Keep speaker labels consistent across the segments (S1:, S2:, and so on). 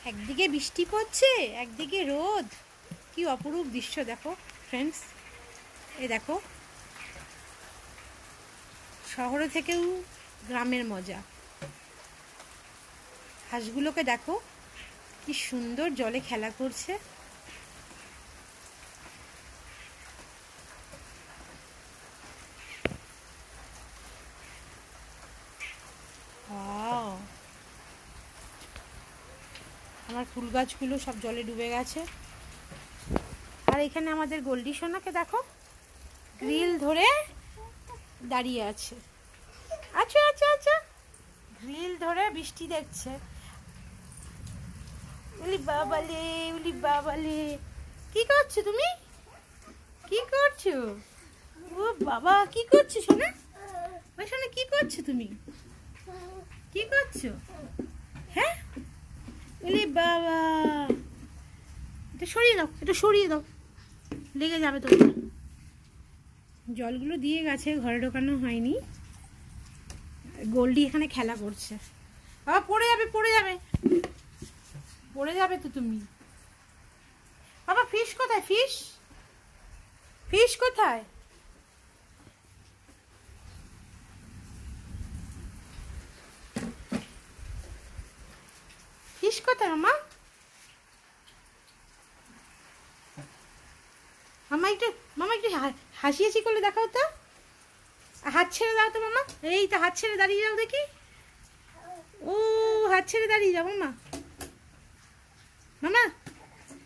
S1: একদিকে বৃষ্টি পড়ছে, একদিকে রোদ। কি অপরূপ দৃশ্য দেখো ফ্রেন্ডস। এই দেখো, শহরে থেকেও গ্রামের মজা। হাঁসগুলোকে দেখো কি সুন্দর জলে খেলা করছে। ওয়াও, আমার ফুল গাছগুলো সব জলে ডুবে গেছে। আর এখানে আমাদের গোল্ডি সোনাকে দেখো, গ্রিল ধরে দাঁড়িয়ে আছে। আচ্ছা আচ্ছা আচ্ছা, গ্রিল ধরে বৃষ্টি দেখছে। উলি বাবালে, উলি বাবালে, কি করছো তুমি? কি করছো? ও বাবা, কি করছো সোনা? ওই সোনা, কি করছো তুমি? কি করছো? হ্যাঁ, উলি বাবা, এটা সরিয়ে দাও, এটা সরিয়ে দাও, লেগে যাবে তো। জলগুলো দিয়ে গেছে, ঘরে ঢোকানো হয়নি। গোল্ডি এখানে খেলা করছে। বাবা পড়ে যাবে, পড়ে যাবে, পড়ে যাবে তো তুমি। বাবা ফিশ কোথায়? ফিশ, ফিশ কোথায়? ফিশ কোথায় মামা? মামা একটু হাসি হাসি করলে দেখাও তো। হাত ছেড়ে দাও তো মামা। এই তো, হাত ছেড়ে দাঁড়িয়ে যাও দেখি। ও, হাত ছেড়ে দাঁড়িয়ে যাও মামা। মামা,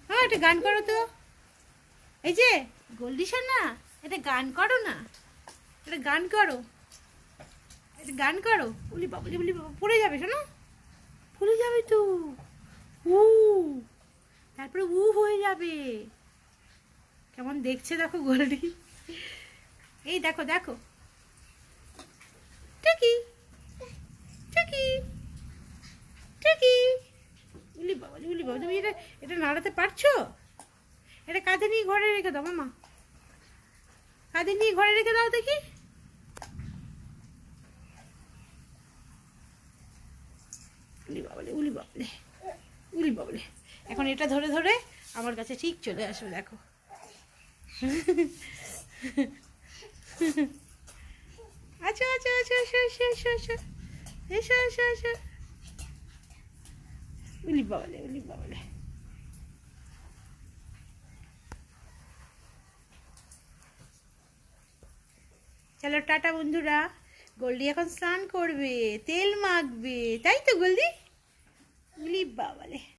S1: মামা একটা গান করো তো। এই যে গোল্ডি সোনা, এটা গান করো না, এটা গান করো, এটা গান করো। উলি বাবা, উলি বাবা, পড়ে যাবে শোনো, পড়ে যাবে তো। উ, তারপরে উ হয়ে যাবে। কেমন দেখছে দেখো গোল্ডি। এই দেখো দেখো, টুকি টুকি টুকি। উলি বাবা, উলি বাবা, তুমি এটা এটা নাড়াতে পারছো? এটা কাঁধে নিয়ে ঘরে রেখে দাও মামা, কাঁধে নিয়ে ঘরে রেখে দাও দেখি। উলি বাবলে, উলি বাবলে, উলি বাবলে। এখন এটা ধরে ধরে আমার কাছে ঠিক চলে আসবে দেখো। আচ্ছা আচ্ছা আচ্ছা, এসো এসো এসো এসো এসো এসো এসো। উলি বাবলে, উলি বাবলে। চলো টাটা বন্ধুরা। গোল্ডি এখন স্নান করবে, তেল মাখবে, তাই তো গোল্ডি? উলি বাবালে।